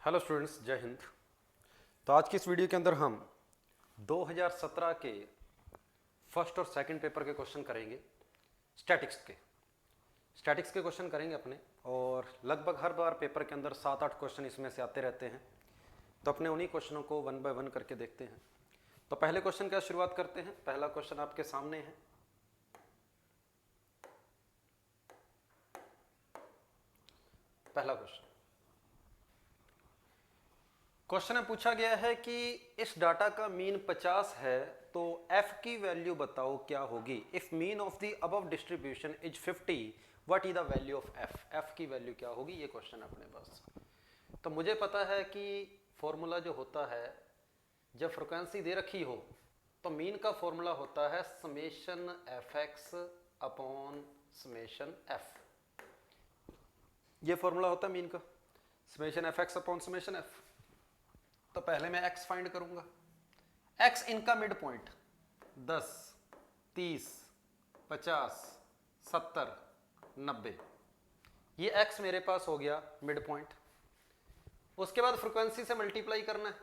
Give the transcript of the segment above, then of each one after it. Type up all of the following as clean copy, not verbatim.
Hello students, जय हिंद। तो आज की इस वीडियो के अंदर हम 2017 के फर्स्ट और सेकंड पेपर के क्वेश्चन करेंगे। स्टैटिक्स के क्वेश्चन करेंगे अपने, और लगभग हर बार पेपर के अंदर 7-8 क्वेश्चन इसमें से आते रहते हैं। तो अपने उन्हीं क्वेश्चनों को वन बाय वन करके देखते हैं। तो पहले क्वेश्चन का शुरुआत करते हैं। पहला क्वेश्चन आपके सामने है। पहला क्वेश्चन में पूछा गया है कि इस डाटा का मीन 50 है तो f की वैल्यू बताओ क्या होगी। If mean of the above distribution is 50, what is the value of f? f की वैल्यू क्या होगी, ये क्वेश्चन अपने पास। तो मुझे पता है कि फॉर्मूला जो होता है, जब फ्रिक्वेंसी दे रखी हो तो मीन का फॉर्मूला होता है summation fx upon summation f। ये फॉर्मूला होता है मीन का, summation fx upon summation f। तो पहले मैं x फाइंड करूंगा। x इनका मिड पॉइंट 10, 30, 50, 70, 90, ये x मेरे पास हो गया मिड पॉइंट। उसके बाद फ्रीक्वेंसी से मल्टीप्लाई करना है,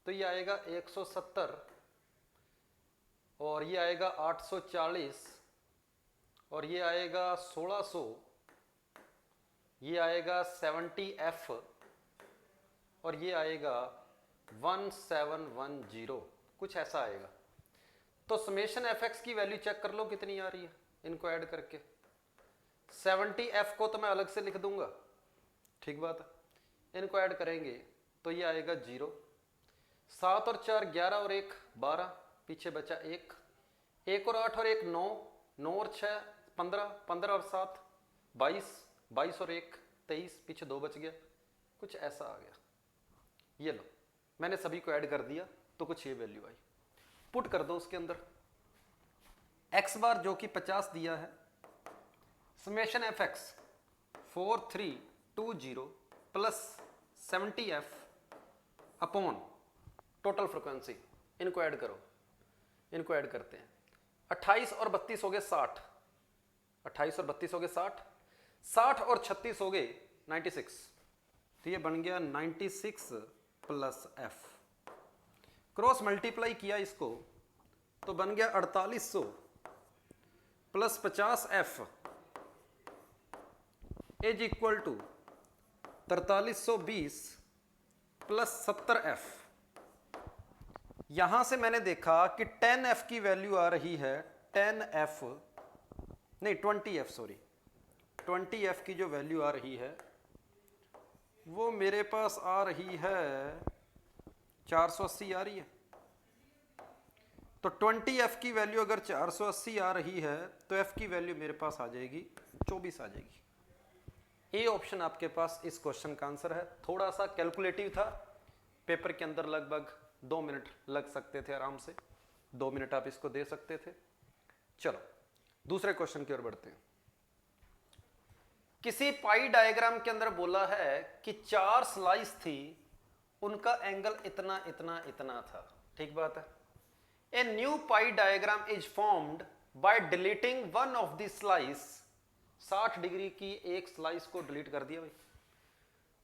तो ये आएगा 170 और ये आएगा 840 और ये आएगा 1600, ये आएगा 70f और ये आएगा 1710, कुछ ऐसा आएगा। तो समेशन fx की वैल्यू चेक कर लो कितनी आ रही है इनको ऐड करके। 70f को तो मैं अलग से लिख दूंगा, ठीक बात है। इनको ऐड करेंगे तो ये आएगा 0। 7 और 4 11 और 1 12, पीछे बचा 1। 1 और 8 और 1 9, 9 और 6 15, 15 और 7 22, 22 और 1 23, पीछे 2 बच गया, कुछ ऐसा आ गया। ये लो, मैंने सभी को ऐड कर दिया तो कुछ ये वैल्यू आई। पुट कर दो उसके अंदर। x बार जो कि 50 दिया है, summation fx 4320 plus 70f upon total frequency. इनको ऐड करो, इनको ऐड करते हैं। 28 और 32 हो गए 60, 28 और 32 हो गए 60, 60 और 36 हो गए 96। तो ये बन गया 96 प्लस f। क्रॉस मल्टीप्लाई किया इसको तो बन गया 4800 plus 50f is equal to 4320 plus 70f। यहां से मैंने देखा कि 10f की वैल्यू आ रही है, 10f नहीं 20f, सॉरी 20f की जो वैल्यू आ रही है वो मेरे पास आ रही है 480 आ रही है। तो 20f की वैल्यू अगर 480 आ रही है तो f की वैल्यू मेरे पास आ जाएगी 24 आ जाएगी। ए ऑप्शन आपके पास इस क्वेश्चन का आंसर है। थोड़ा सा कैलकुलेटिव था, पेपर के अंदर लगभग 2 मिनट लग सकते थे आराम से, 2 मिनट आप इसको दे सकते थे। चलो दूसरे क्वेश्चन की ओर बढ़ते हैं। किसी पाई डायग्राम के अंदर बोला है कि 4 स्लाइस थी, उनका एंगल इतना इतना इतना था, ठीक बात है। A new pi diagram is formed by deleting one of the slice. 60 degree की एक स्लाइस को डिलीट कर दिया भाई।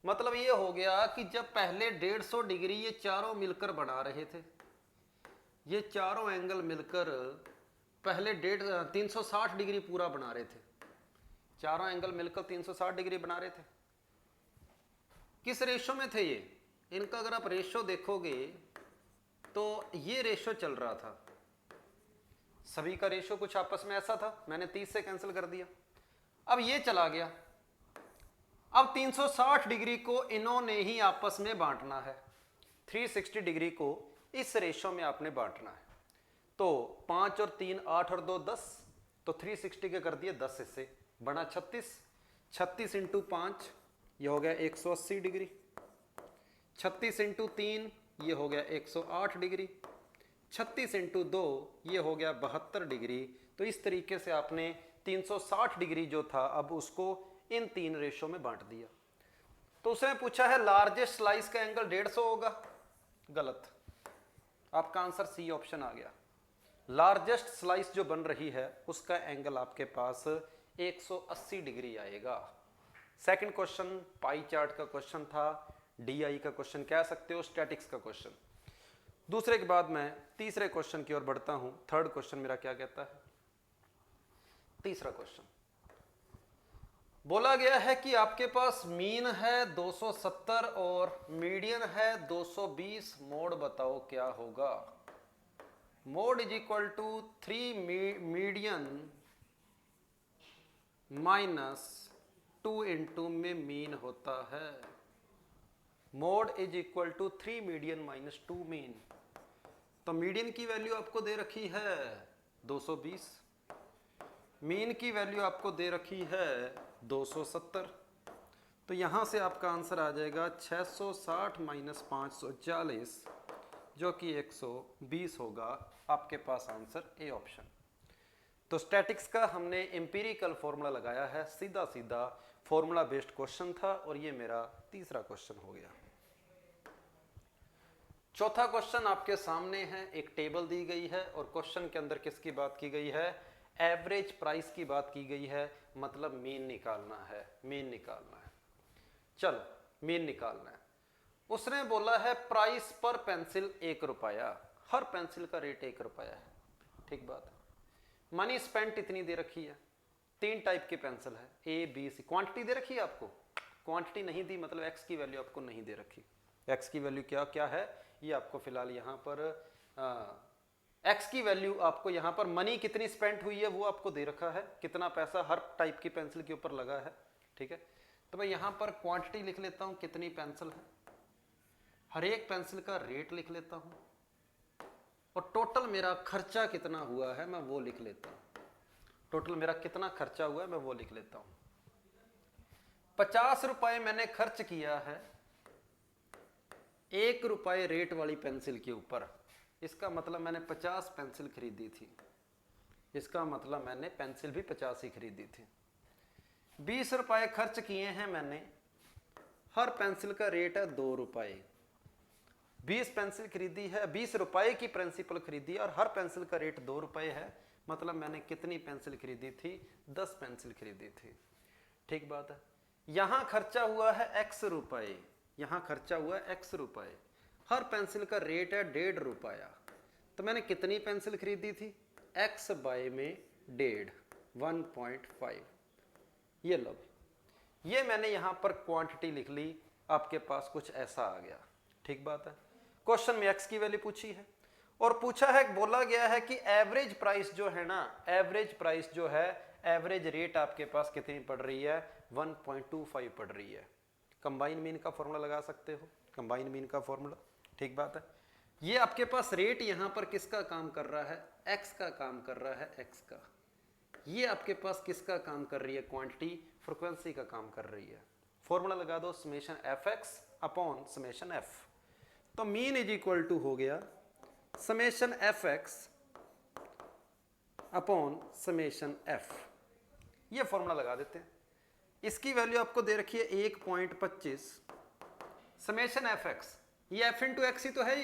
मतलब ये हो गया कि जब पहले 150 डिग्री ये चारों मिलकर बना रहे थे, ये चारों एंगल मिलकर पहले 360 डिग्री पूरा बना रहे थे। चारों एंगल मिलकर 360 डिग्री बना रहे थे। किस रेशो में थे ये? इनका अगर आप रेशो देखोगे तो ये रेशो चल रहा था, सभी का रेशो कुछ आपस में ऐसा था। मैंने 30 से कैंसिल कर दिया। अब ये चला गया। अब 360 डिग्री को इन्होंने ही आपस में बांटना है। 360 डिग्री को इस रेशो में आपने बांटना है। तो 5 और 3 8 और 2 10, तो 360 के कर दिए 10 हिस्से, बना 36। 36 इंटू 5 ये हो गया 180 डिग्री। 36 इंटू 3 ये हो गया 108 डिग्री। 36 इंटू 2 ये हो गया 72 डिग्री। तो इस तरीके से आपने 360 डिग्री जो था अब उसको इन 3 रेशो में बांट दिया। तो उसने पूछा है लार्जेस्ट स्लाइस का एंगल 150 होगा। गलत, आपका आंसर सी ऑप्शन आ गया। लार्जेस्ट स्लाइस जो बन रही है उसका एंगल आपके पास 180 डिग्री आएगा। सेकंड क्वेश्चन पाई चार्ट का क्वेश्चन था। DI का क्वेश्चन कह सकते हो, स्टैटिक्स का क्वेश्चन। दूसरे के बाद मैं तीसरे क्वेश्चन की ओर बढ़ता हूं। थर्ड क्वेश्चन मेरा क्या कहता है? तीसरा क्वेश्चन बोला गया है कि आपके पास मीन है 270 और मीडियन है 220, मोड बताओ क्या होगा। Mode is equal to 3 median minus 2 into में मीन होता है। Mode is equal to 3 median minus 2 mean. तो मीडियन की वैल्यू आपको दे रखी है 220, मीन की वैल्यू आपको दे रखी है 270। तो यहां से आपका आंसर आ जाएगा 660 माइनस 540, जो कि 120 होगा। आपके पास आंसर ए ऑप्शन। तो स्टैटिक्स का हमने एम्पिरिकल फॉर्मूला लगाया है, सीधा सीधा फॉर्मूला बेस्ड क्वेश्चन था, और ये मेरा तीसरा क्वेश्चन हो गया। चौथा क्वेश्चन आपके सामने है। एक टेबल दी गई है और क्वेश्चन के अंदर किसकी बात की गई है? एवरेज प्राइस की बात की गई है, मतलब मीन निकालना है। मीन निकालना है, चलो मीन निकालना है। उसने बोला है प्राइस पर पेंसिल 1 रुपया, हर पेंसिल का रेट 1 रुपया है, ठीक बात है। मनी स्पेंट इतनी दे रखी है, 3 टाइप की पेंसिल है, ए बी सी। क्वांटिटी दे रखी है आपको? क्वांटिटी नहीं दी, मतलब एक्स की वैल्यू आपको नहीं दे रखी। एक्स की वैल्यू क्या क्या है ये आपको फिलहाल यहाँ पर एक्स की वैल्यू आपको यहाँ पर मनी कितनी स्पेंड हुई है वो आपको दे रखा है, कितना पैसा हर टाइप की पेंसिल के ऊपर लगा है, ठीक है। तो मैं यहाँ पर क्वांटिटी लिख लेता हूँ, कितनी पेंसिल है, हर एक पेंसिल का रेट लिख लेता हूँ, और टोटल मेरा खर्चा कितना हुआ है मैं वो लिख लेता हूँ। टोटल मेरा कितना खर्चा हुआ है मैं वो लिख लेता हूँ। 50 रुपए मैंने खर्च किया है 1 रुपए रेट वाली पेंसिल के ऊपर। इसका मतलब मैंने 50 पेंसिल खरीदी थी, इसका मतलब मैंने पेंसिल भी 50 ही खरीदी थी। 20 रुपए खर्च किए हैं मैंने, हर पेंसिल का रेट है 2 रुपए। 20 पेंसिल खरीदी है, 20 रुपए की प्रिंसिपल खरीदी और हर पेंसिल का रेट 2 रुपए है, मतलब मैंने कितनी पेंसिल खरीदी थी? 10 पेंसिल खरीदी थी, ठीक बात है। यहां खर्चा हुआ है x रुपए, यहां खर्चा हुआ है x रुपए, हर पेंसिल का रेट है 1.5 रुपया। तो मैंने कितनी पेंसिल खरीदी थी? x बाय में 1.5, 1.5। ये लो, ये मैंने यहां पर क्वांटिटी लिख ली, आपके पास कुछ ऐसा आ गया, ठीक बात है। क्वेश्चन में x की वैल्यू पूछी है और पूछा है, बोला गया है कि एवरेज प्राइस जो है ना, एवरेज प्राइस जो है, एवरेज रेट आपके पास कितनी पड़ रही है? 1.25 पड़ रही है। कंबाइन मीन का फॉर्मूला लगा सकते हो, कंबाइन मीन का फॉर्मूला, ठीक बात है। ये आपके पास रेट यहां पर किसका काम कर रहा है? x का काम कर रहा है, x का। ये आपके पास किसका काम कर रही है? क्वांटिटी, फ्रीक्वेंसी का काम कर रही है। फॉर्मूला लगा दो, summation fx upon summation f। तो मीन इज इक्वल टू हो गया summation fx upon summation f। ये फॉर्मूला लगा देते हैं। इसकी वैल्यू आपको दे रखी है 1.25 समेशन fx। ये f इंटू एक्स ही तो है,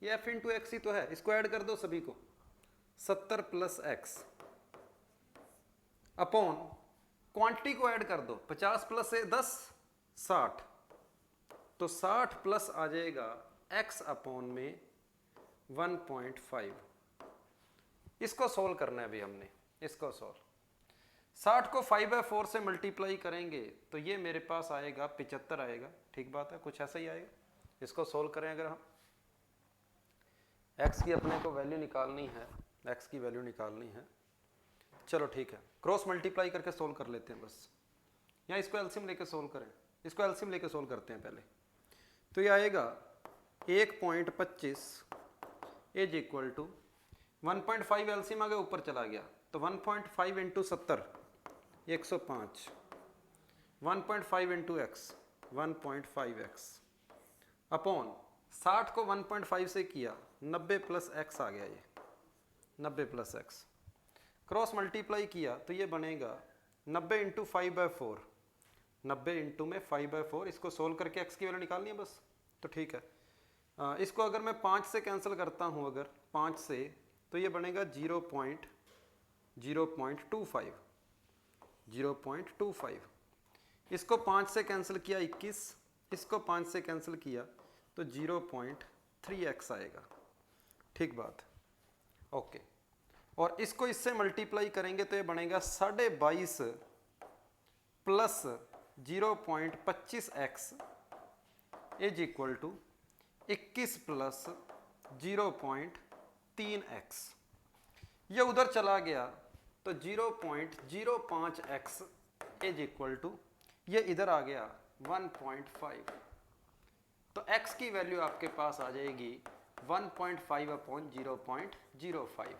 ये f इंटू एक्स ही तो है। इसको ऐड कर दो सभी को, 70 प्लस x अपॉन क्वांटिटी को ऐड कर दो, 50 प्लस 10 60, तो 60 प्लस आ जाएगा x अपॉन में 1.5। इसको सोल्व करना है अभी हमने, इसको सोल्व। 60 को 5/4 से मल्टीप्लाई करेंगे तो ये मेरे पास आएगा 75 आएगा, ठीक बात है, कुछ ऐसा ही आएगा। इसको सोल्व करें अगर हम, x की अपने को वैल्यू निकालनी है, x की वैल्यू निकालनी है, चलो ठीक है, क्रॉस मल्टीप्लाई करके सोल्व कर लेते हैं बस, या इसको एलसीएम लेके सोल्व करें, इसको एलसीएम लेके सोल्व करते हैं पहले। तो ये आएगा 1.25 इज इक्वल टू 1.5 एलसीएम आगे ऊपर चला गया, तो 1.5 into 70 105, 1.5 into x 1.5x upon 60 को 1.5 से किया, 90 प्लस एक्स आ गया, ये 90 प्लस एक्स क्रॉस मल्टीप्लाई किया तो ये बनेगा 90 इंटू 5/4, 90 इंटू में 5/4। इसको सोल्व करके x की वैल्यू निकालनी है बस, तो ठीक है। इसको अगर मैं 5 से कैंसिल करता हूँ, अगर 5 से, तो ये बनेगा 0.25। इसको 5 से कैंसिल किया 21, इसको 5 से कैंसिल किया तो 0.3x आएगा। ठीक बात, ओके। और इसको इससे मल्टीप्लाई करेंगे तो ये बनेगा 22.5 plus 0.25x is equal to 21 plus 0.3x। ये उधर चला गया तो 0.05x इज इक्वल टू, ये इधर आ गया 1.5। तो x की वैल्यू आपके पास आ जाएगी 1.5 अपॉन 0.05।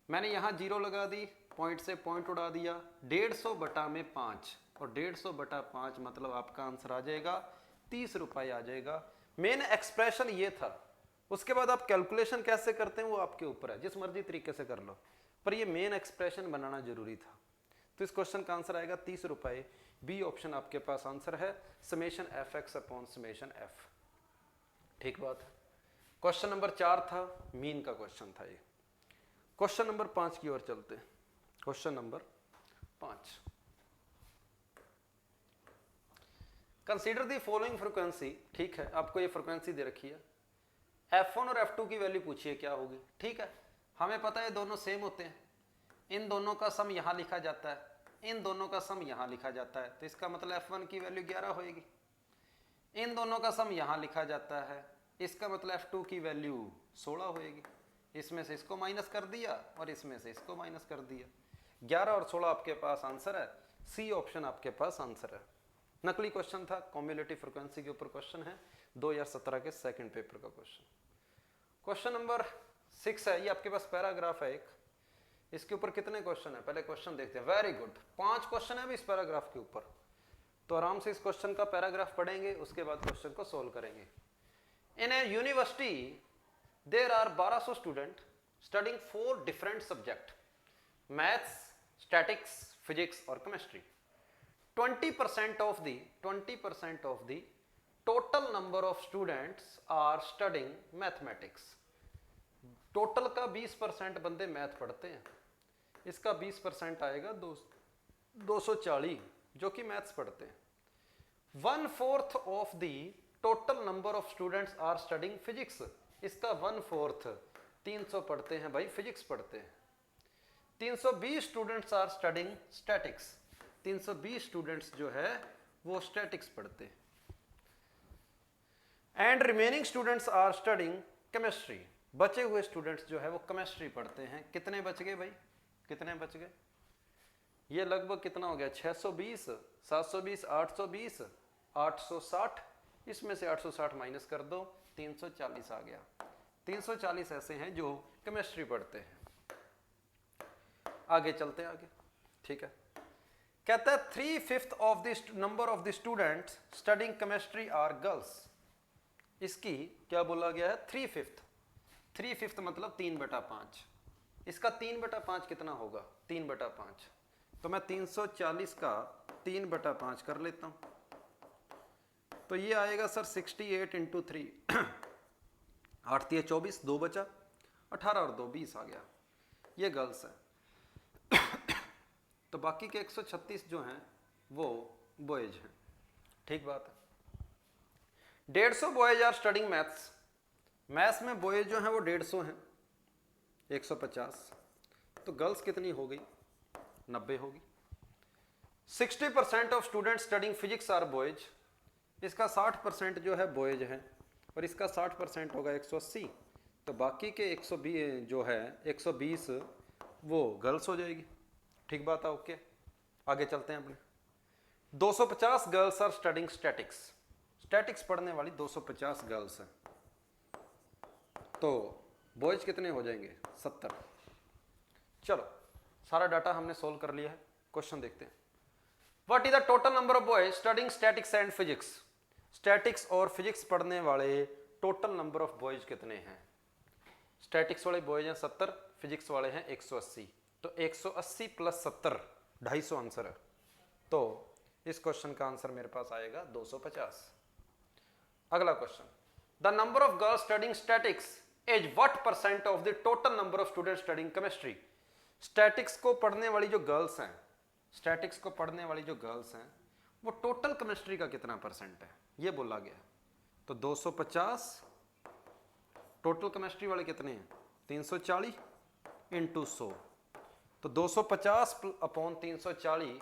मैंने यहाँ 0 लगा दी, पॉइंट से पॉइंट उड़ा दिया, 150 बटा में 5, और 150 बटा 5 मतलब आपका आंसर आ जाएगा 30 रुपये आ जाएगा। मेन एक्सप्रेशन ये था। उसके बाद आप कैलकुलेशन कैसे करते हैं वो आपके ऊपर है, जिस मर्जी तरीके से कर लो, पर ये मेन एक्सप्रेशन बनाना जरूरी था। तो इस क्वेश्चन का आंसर आएगा 30 रुपये। बी ऑप्शन आपके पास आंसर है, summation F x upon summation F. ठीक बात है। क्वेश्चन नंबर 4 था, मीन का क्वेश्चन था ये। क्वेश्चन नंबर 5 की ओर चलते हैं। Question number 5, consider the following frequency. ठीक है, आपको ये फ्रीक्वेंसी दे रखी है, F1 और F2 की वैल्यू पूछिए क्या होगी। ठीक है, हमें पता है दोनों सेम होते हैं, इन दोनों का सम यहां लिखा जाता है, इन दोनों का सम यहां लिखा जाता है, तो इसका मतलब F1 की वैल्यू 11 होएगी। इन दोनों का सम यहां लिखा जाता है, इसका मतलब F2 की वैल्यू 16 होएगी। इसमें से इसको माइनस कर दिया और इसमें से इसको माइनस कर दिया, 11 और 16 आपके पास आंसर है। सी ऑप्शन आपके पास आंसर है। नकली क्वेश्चन था, कॉम्युलेटिव फ्रीक्वेंसी के ऊपर क्वेश्चन है, 2017 के सेकंड पेपर का क्वेश्चन। क्वेश्चन नंबर 6 है, ये आपके पास पैराग्राफ है एक, इसके ऊपर कितने क्वेश्चन है पहले क्वेश्चन देखते हैं। वेरी गुड, 5 क्वेश्चन है भी इस पैराग्राफ के ऊपर, तो आराम से इस क्वेश्चन का पैराग्राफ पढ़ेंगे, उसके बाद क्वेश्चन को सोल्व करेंगे। In a university there are 1200 student studying 4 different subject, maths, statics, physics और chemistry. 20% of the total number of students are studying mathematics। Total का 20% बंदे मैथ पढ़ते हैं, इसका 20% आएगा 240 जो कि मैथ्स पढ़ते हैं। 1/4 of the total number of students are studying physics। इसका 1/4 300 पढ़ते हैं भाई, फिजिक्स पढ़ते हैं। 320 students are studying statics, 320 students जो है वो स्टैटिक्स पढ़ते हैं। And remaining students are studying chemistry, बचे हुए स्टूडेंट्स जो है वो केमिस्ट्री पढ़ते हैं। कितने बच गए भाई, कितने बच गए? ये लगभग कितना हो गया, 620, 720, 820, 860, इसमें से 860 माइनस कर दो, 340 आ गया। 340 ऐसे हैं जो केमिस्ट्री पढ़ते हैं। आगे चलते हैं आगे। ठीक है, कहता है 3/5 of the number of the students studying chemistry are girls. इसकी क्या बोला गया है, 3/5। 3/5 मतलब 3/5। इसका 3/5 कितना होगा, 3/5। तो मैं 340 का 3/5 कर लेता हूं, तो ये आएगा सर 68 इंटू 3, 8 3 24, 2 बचा, 18 और 2 20 आ गया। ये गर्ल्स है। तो बाकी के 136 जो हैं वो बॉयज हैं। ठीक बात है। 150 boys are studying maths. Maths में बॉयज जो हैं वो 150 हैं, 150। तो गर्ल्स कितनी हो गई, 90 होगी। 60% of student studying physics are boys. इसका 60% जो है बॉयज हैं और इसका 60% होगा 180। तो बाकी के 120 जो है 120 वो गर्ल्स हो जाएगी। ठीक बात है, ओके। आगे चलते हैं अपने। 250 girls are studying statics. Statics पढ़ने वाली 250 गर्ल्स हैं, तो बॉयज कितने हो जाएंगे, 70। चलो सारा डाटा हमने सोल्व कर लिया है। क्वेश्चन देखते हैं। What is the total number of boys studying statics and physics. Statics और फिजिक्स पढ़ने वाले टोटल नंबर ऑफ बॉयज कितने हैं। स्टैटिक्स वाले बॉयज हैं 70, फिजिक्स वाले हैं 180। तो 180 प्लस 70 250 आंसर है। तो इस क्वेश्चन का आंसर मेरे पास आएगा 250। अगला question, the number of girls studying statics is what percent of the total number of student studying chemistry. Statics को पढ़ने वाली जो गर्ल्स हैं, स्टैटिक्स को पढ़ने वाली जो गर्ल्स हैं वो टोटल केमिस्ट्री का कितना परसेंट है। ये बोला गया। तो 250 टोटल केमिस्ट्री वाले कितने हैं 340 इंटू 100, तो 250 अपॉन 340,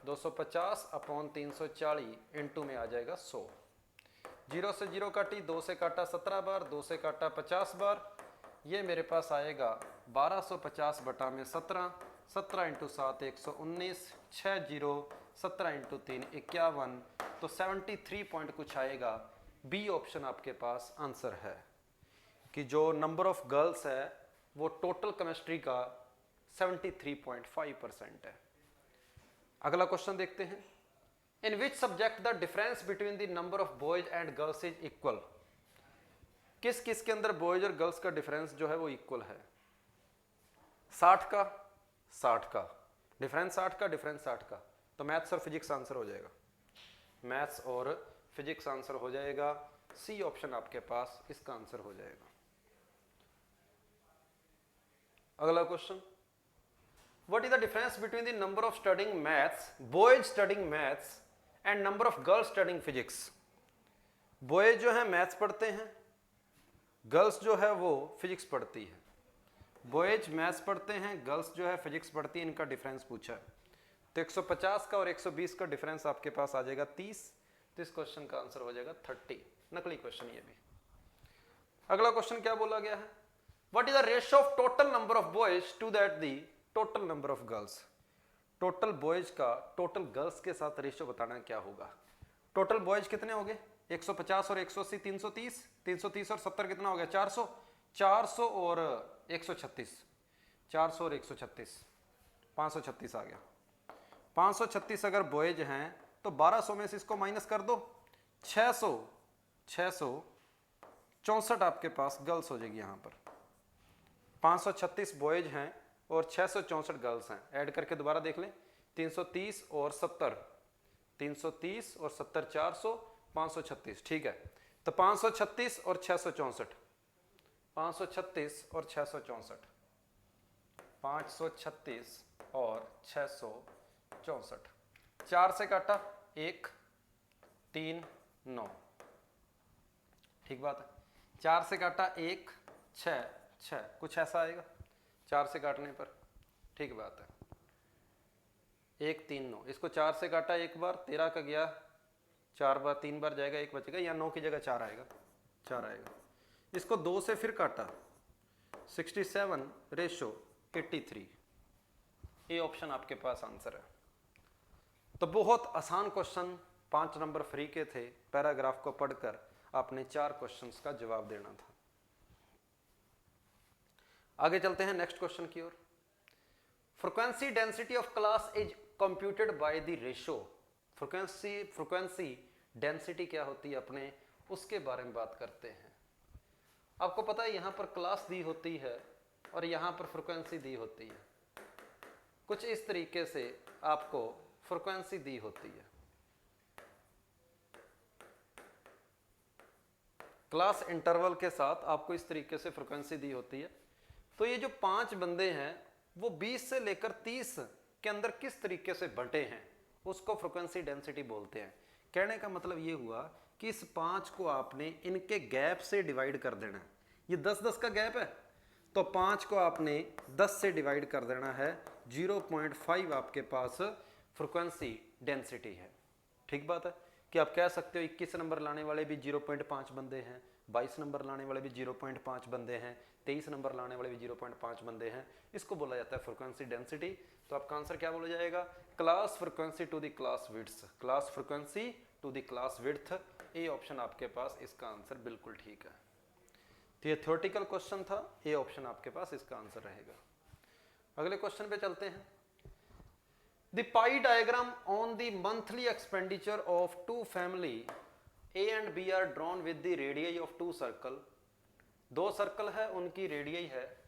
250 अपॉन 340 इंटू में आ जाएगा 100। 0 से 0 काटी, 2 से काटा 17 बार, 2 से काटा 50 बार, ये मेरे पास आएगा 1250 बटा में 17, 17 इंटू 7 119, 6 जीरो 17 इंटू 3 51, तो 73 पॉइंट कुछ आएगा। बी ऑप्शन आपके पास आंसर है कि जो नंबर ऑफ गर्ल्स है वो टोटल केमिस्ट्री का 73.5% है। अगला क्वेश्चन देखते हैं। In which subject the difference between the number of boys and girls is equal. किस किस के अंदर बॉयज और गर्ल्स का डिफरेंस जो है वो इक्वल है। 60 का 60 का डिफरेंस, 60 का डिफरेंस 60 का, तो मैथ्स और फिजिक्स आंसर हो जाएगा, मैथ्स और फिजिक्स आंसर हो जाएगा। सी ऑप्शन आपके पास इसका आंसर हो जाएगा। अगला question, what is the difference between the number of studying maths, boys studying maths and number of girls studying physics. Boys जो है मैथ्स पढ़ते हैं, गर्ल्स जो है वो फिजिक्स पढ़ती है। बॉयज मैथ्स पढ़ते हैं, गर्ल्स जो है फिजिक्स पढ़ती है, इनका डिफरेंस पूछा है। तो 150 का और 120 का डिफरेंस आपके पास आ जाएगा 30, तो इस क्वेश्चन का आंसर हो जाएगा 30। नकली क्वेश्चन ये भी। अगला क्वेश्चन क्या बोला गया है, what is the ratio of total number of boys to that the total number of girls. Total boys का टोटल गर्ल्स के साथ रेशियो बताना क्या होगा। टोटल बॉयज कितने हो गए 150 और 180 330, 330 और 70 कितना हो गया 400, 400 और 136, 400 और 136, 536 आ गया। 536 अगर बॉयज हैं तो 1200 में से इसको माइनस कर दो, 664 आपके पास गर्ल्स हो जाएगी। यहाँ पर 536 बॉयज हैं और 664 गर्ल्स हैं। ऐड करके दोबारा देख लें, 330 और 70, 330 और 70 400, 536, ठीक है। तो 536 और 664, 536 और 664, 536 और 664, 4 से काटा 1 3 9, ठीक बात है। 4 से काटा 1 6 6, कुछ ऐसा आएगा 4 से काटने पर, ठीक बात है। 1 3 9, इसको 4 से काटा एक बार, 13 का गया 4 बार, 3 बार जाएगा, 1 बचेगा, या 9 की जगह 4 आएगा, 4 आएगा। इसको 2 से फिर काटा, 67 रेशो 83, ये ऑप्शन आपके पास आंसर है। तो बहुत आसान क्वेश्चन, 5 नंबर फ्री के थे। पैराग्राफ को पढ़कर आपने 4 क्वेश्चंस का जवाब देना था। आगे चलते हैं नेक्स्ट क्वेश्चन की ओर। Frequency density of class is computed by the ratio. Frequency density क्या होती है अपने उसके बारे में बात करते हैं। आपको पता है यहां पर क्लास दी होती है और यहां पर फ्रीक्वेंसी दी होती है। कुछ इस तरीके से आपको फ्रीक्वेंसी दी होती है। क्लास इंटरवल के साथ आपको इस तरीके से फ्रीक्वेंसी दी होती है। तो ये जो 5 बंदे हैं वो 20 से लेकर 30 के अंदर किस तरीके से बंटे हैं उसको फ्रीक्वेंसी डेंसिटी बोलते हैं। कहने का मतलब ये हुआ कि इस 5 को आपने इनके गैप से डिवाइड कर देना है। ये 10-10 का गैप है, तो 5 को आपने 10 से डिवाइड कर देना है। 0.5 आपके पास फ्रीक्वेंसी डेंसिटी है। ठीक बात है कि आप कह सकते हो 21 नंबर लाने वाले भी 0.5 बंदे हैं, 22 नंबर लाने वाले भी 0.5 बंदे हैं, 23 नंबर लाने वाले भी 0.5 बंदे हैं। इसको बोला जाता है फ्रीक्वेंसी डेंसिटी। तो आपका आंसर क्या बोला जाएगा, class frequency to the class width, class frequency to the class width. A option आपके पास इसका आंसर बिल्कुल ठीक है। तो ये थ्योरेटिकल क्वेश्चन था, ए ऑप्शन आपके पास इसका आंसर रहेगा। अगले क्वेश्चन पे चलते हैं। The pie diagram on the monthly expenditure of two family A and B are drawn with the radii of two circle. 2 circle है, उनकी रेडियई है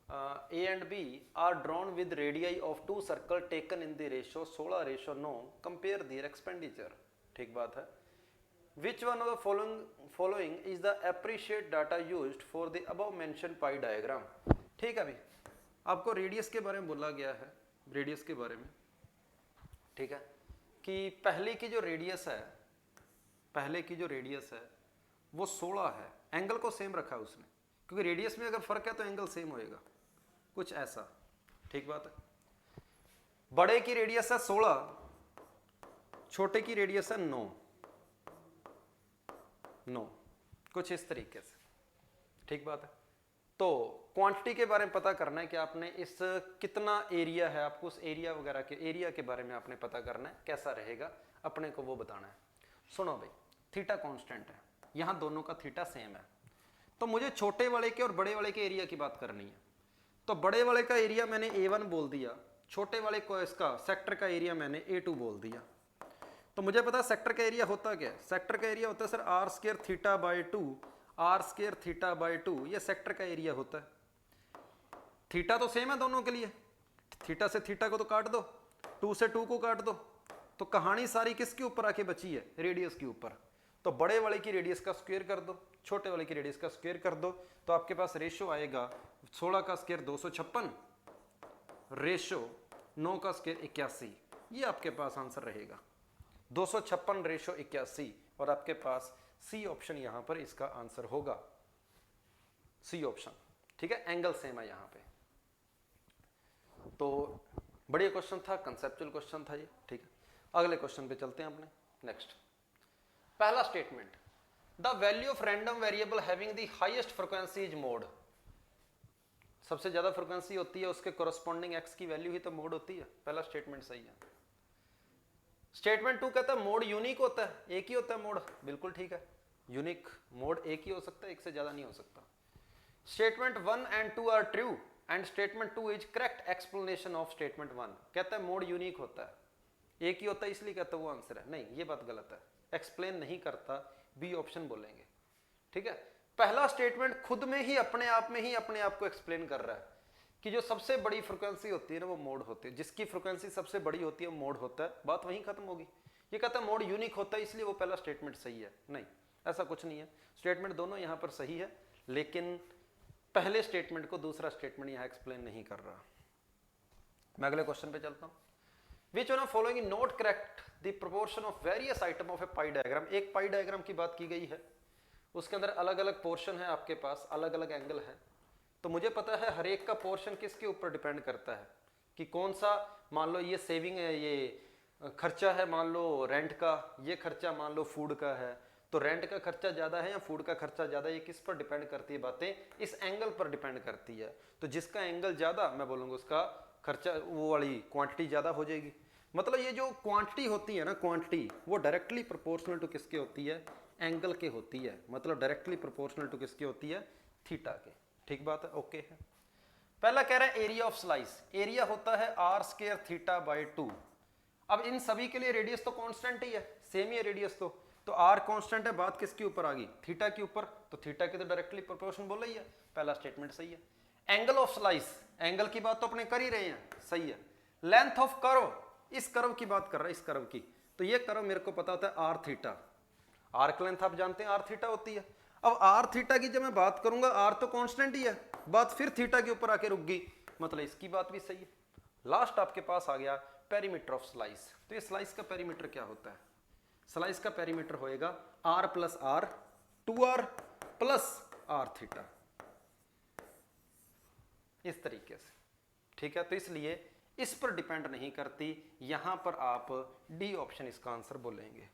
A and B are drawn with radii of 2 circle taken in the ratio 16:9. Compare their expenditure. ठीक बात है। Which one of the following is the appreciate data used for the above mentioned pie diagram? ठीक है, अभी आपको radius के बारे में बोला गया है, रेडियस के बारे में, ठीक है, कि पहली की जो रेडियस है पहले की जो रेडियस है वो 16 है, एंगल को सेम रखा है उसने, क्योंकि रेडियस में अगर फर्क है तो एंगल सेम होएगा, कुछ ऐसा, ठीक बात है। बड़े की रेडियस है 16, छोटे की रेडियस है 9, कुछ इस तरीके से, ठीक बात है। तो क्वांटिटी के बारे में पता करना है कि आपने इस कितना एरिया है, आपको उस एरिया वगैरह के एरिया के बारे में आपने पता करना है, कैसा रहेगा अपने को वो बताना है। सुनो भाई, थीटा कांस्टेंट है, यहाँ दोनों का थीटा सेम है, तो मुझे छोटे वाले के और बड़े वाले के एरिया की बात करनी है। तो बड़े वाले का एरिया मैंने A1 बोल दिया, छोटे वाले को इसका सेक्टर का एरिया मैंने A2 बोल दिया। तो मुझे पता सेक्टर का एरिया होता क्या है, सेक्टर का एरिया होता है sir r square theta by 2, r square theta by 2, ये सेक्टर का एरिया होता है। थीटा तो सेम है दोनों के लिए, थीटा से थीटा को तो काट दो, 2 से 2 को काट दो, तो कहानी सारी किसके ऊपर आके बची है, रेडियस के ऊपर। तो बड़े वाले की रेडियस का स्क्वायर कर दो, छोटे वाले की रेडियस का स्क्वायर कर दो, तो आपके पास रेशो आएगा 16 का स्क्वायर 256, रेशो 9 का स्क्वायर 81, ये आपके पास आंसर रहेगा 256 रेशो 81, और आपके पास सी ऑप्शन यहां पर इसका आंसर होगा, सी ऑप्शन, ठीक है। एंगल सेम है यहां पे, तो बढ़िया क्वेश्चन था, कंसेप्चुअल क्वेश्चन था ये, ठीक है। अगले क्वेश्चन पे चलते हैं अपने, नेक्स्ट। पहला statement, the value of random variable having the highest frequency is mode. सबसे ज्यादा फ्रीक्वेंसी होती है उसके कोरस्पॉन्डिंग एक्स की वैल्यू ही तो मोड होती है, पहला स्टेटमेंट सही है। स्टेटमेंट 2 कहता है मोड यूनिक होता है, एक ही होता है मोड, बिल्कुल ठीक है, यूनिक मोड एक ही हो सकता है, एक से ज्यादा नहीं हो सकता। Statement 1 and 2 are true and statement 2 is correct explanation of statement 1। कहता है मोड यूनिक होता है, एक ही होता है, इसलिए कहता है वो आंसर है, नहीं ये बात गलत है, एक्सप्लेन नहीं करता, बी ऑप्शन बोलेंगे, ठीक है। पहला स्टेटमेंट खुद में ही अपने आप में ही अपने आप को एक्सप्लेन कर रहा है कि जो सबसे बड़ी फ्रीक्वेंसी होती है ना वो मोड होती है, जिसकी फ्रीक्वेंसी सबसे बड़ी होती है वो मोड होता है, बात वहीं खत्म होगी। ये कहता है मोड यूनिक होता है इसलिए वो पहला स्टेटमेंट सही है, नहीं ऐसा कुछ नहीं है, स्टेटमेंट दोनों यहां पर सही है, लेकिन पहले स्टेटमेंट को दूसरा स्टेटमेंट यहां एक्सप्लेन नहीं कर रहा। मैं अगले क्वेश्चन पे चलता हूं। Which one of following is not correct the proportion of various item of a pie diagram। एक पाई डायग्राम की बात की गई है, उसके अंदर अलग अलग पोर्शन है, आपके पास अलग अलग एंगल है, तो मुझे पता है हर एक का पोर्शन किसके ऊपर डिपेंड करता है कि कौन सा, मान लो ये सेविंग है, ये खर्चा है, मान लो रेंट का, ये खर्चा मान लो फूड का है, तो रेंट का खर्चा ज़्यादा है या फूड का खर्चा ज़्यादा, ये किस पर डिपेंड करती है, बातें इस एंगल पर डिपेंड करती है। तो जिसका एंगल ज़्यादा, मैं बोलूँगा उसका खर्चा, वो वाली क्वांटिटी ज़्यादा हो जाएगी। मतलब ये जो क्वांटिटी होती है ना, क्वांटिटी वो डायरेक्टली प्रोपोर्शनल टू किसके होती है, एंगल के होती है, मतलब डायरेक्टली प्रोपोर्शनल टू किसके होती है, थीटा के, ठीक बात है, ओके है। पहला कह रहा है एरिया ऑफ स्लाइस, एरिया होता है आर स्क्वायर थीटा बाई 2। अब इन सभी के लिए रेडियस तो कांस्टेंट ही है, सेम ही है रेडियस, तो आर कांस्टेंट है, बात किसके ऊपर आ गई, थीटा के ऊपर, तो थीटा के तो डायरेक्टली प्रोपोर्शन बोल रही है, पहला स्टेटमेंट सही है। एंगल ऑफ स्लाइस, एंगल की बात तो अपने कर ही रहे हैं, सही है। लेंथ ऑफ कर्व, इस कर्व की बात कर रहा है, इस कर्व की, तो ये कर्व मेरे को पता होता है आर थीटा, आर्क लेंथ आप जानते हैं आर थीटा होती है। अब आर थीटा की जब मैं बात करूंगा, आर तो कांस्टेंट ही है, बात फिर थीटा के ऊपर आके रुक गई, मतलब इसकी बात भी सही है। लास्ट आपके पास आ गया पेरीमीटर ऑफ स्लाइस, तो ये स्लाइस का पेरीमीटर क्या होता है, स्लाइस का पेरीमीटर होएगा r plus r, 2r plus r theta, इस तरीके से, ठीक है। तो इसलिए इस पर डिपेंड नहीं करती, यहां पर आप डी ऑप्शन इसका आंसर बोलेंगे,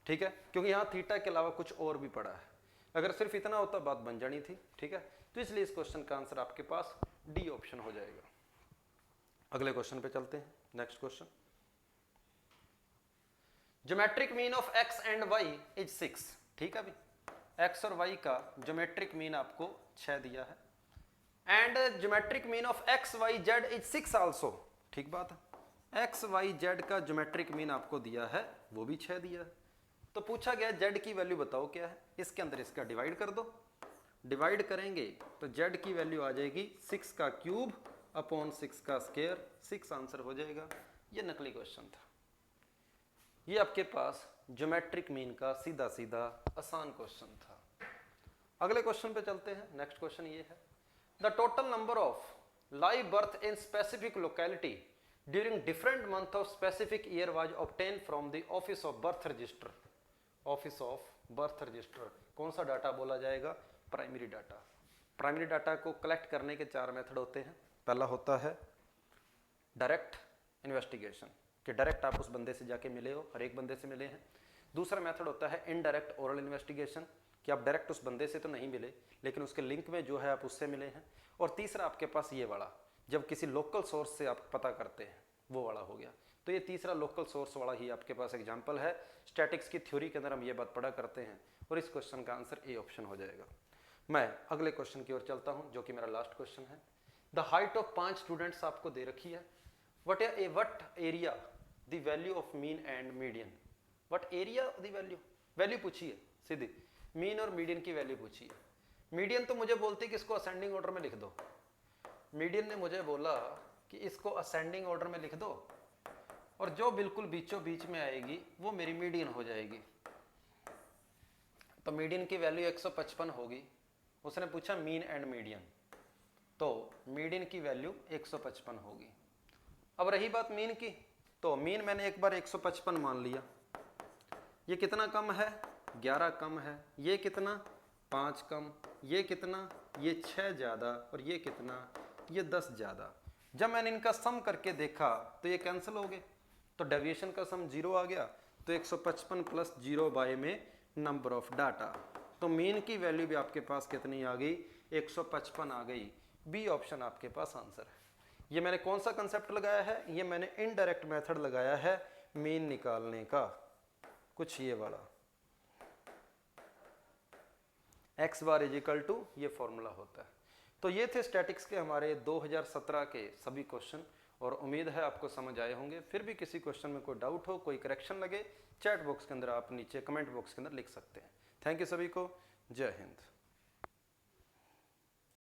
ठीक है, क्योंकि यहां थीटा के अलावा कुछ और भी पड़ा है, अगर सिर्फ इतना होता बात बन जानी थी, ठीक है। तो इसलिए इस क्वेश्चन का आंसर आपके पास डी ऑप्शन हो जाएगा। अगले क्वेश्चन पे चलते हैं, next question. Geometric mean of x and y is 6, ठीक है भाई, एक्स और वाई का ज्योमेट्रिक मीन आपको 6 दिया है, and geometric mean of x y z is 6 also, ठीक बात है, एक्स वाई जेड का ज्योमेट्रिक मीन आपको दिया है, वो भी 6 दिया है। तो पूछा गया जेड की वैल्यू बताओ क्या है, इसके अंदर इसका डिवाइड कर दो, डिवाइड करेंगे तो जेड की वैल्यू आ जाएगी 6 का क्यूब अपॉन 6 का स्क्वायर, 6 आंसर हो जाएगा। ये नकली क्वेश्चन था, ये आपके पास ज्योमेट्रिक मीन का सीधा सीधा आसान क्वेश्चन था। अगले क्वेश्चन पे चलते हैं, नेक्स्ट क्वेश्चन ये है, the total number of live birth in specific locality during different month of specific year was obtained from the office of birth register। Office of birth register. कौन सा data बोला जाएगा? Primary data. Primary data को collect करने के 4 method होते हैं। पहला होता है डायरेक्ट इन्वेस्टिगेशन, कि डायरेक्ट आप उस बंदे से जाके मिले हो, हर एक बंदे से मिले हैं। दूसरा मेथड होता है इनडायरेक्ट ओरल इन्वेस्टिगेशन, कि आप डायरेक्ट उस बंदे से तो नहीं मिले लेकिन उसके लिंक में जो है आप उससे मिले हैं। और तीसरा आपके पास ये वाला, जब किसी लोकल सोर्स से आप पता करते हैं, वो वाला हो गया। तो ये तीसरा लोकल सोर्स वाला ही आपके पास एग्जाम्पल है। स्टैटिक्स की थ्योरी के अंदर हम ये बात पढ़ा करते हैं और इस क्वेश्चन का आंसर ए ऑप्शन हो जाएगा। मैं अगले क्वेश्चन की ओर चलता हूं जो कि मेरा लास्ट क्वेश्चन है। द हाइट ऑफ 5 स्टूडेंट्स आपको दे रखी है। What area the value of mean and median. What area the value पूछी है सीधी, मीन और मीडियन की वैल्यू पूछी है। मीडियन तो मुझे बोलती कि इसको असेंडिंग ऑर्डर में लिख दो। मीडियन ने मुझे बोला कि इसको असेंडिंग ऑर्डर में लिख दो और जो बिल्कुल बीचों बीच में आएगी वो मेरी मीडियन हो जाएगी। तो मीडियन की वैल्यू 155 होगी। उसने पूछा मीन एंड मीडियन, तो मीडियन की वैल्यू 155 होगी। अब रही बात मीन की, तो मीन मैंने एक बार 155 मान लिया। ये कितना कम है? 11 कम है। ये कितना? 5 कम। ये कितना? ये 6 ज़्यादा। और ये कितना? ये 10 ज़्यादा। जब मैंने इनका सम करके देखा तो ये कैंसिल हो गए, तो डेविएशन का सम 0 आ गया। तो 155 प्लस 0 बाय में नंबर ऑफ डाटा, तो मीन की वैल्यू भी आपके पास कितनी आ गई? 155 आ गई। बी ऑप्शन आपके पास आंसर है। ये मैंने कौन सा कंसेप्ट लगाया है? ये मैंने इनडायरेक्ट मेथड लगाया है मीन निकालने का, कुछ ये वाला x bar is equal to, ये फॉर्मूला होता है। तो ये थे स्टैटिक्स के हमारे 2017 के सभी क्वेश्चन और उम्मीद है आपको समझ आए होंगे। फिर भी किसी क्वेश्चन में कोई डाउट हो, कोई करेक्शन लगे, चैट बॉक्स के अंदर आप नीचे कमेंट बॉक्स के अंदर लिख सकते हैं। थैंक यू सभी को। जय हिंद।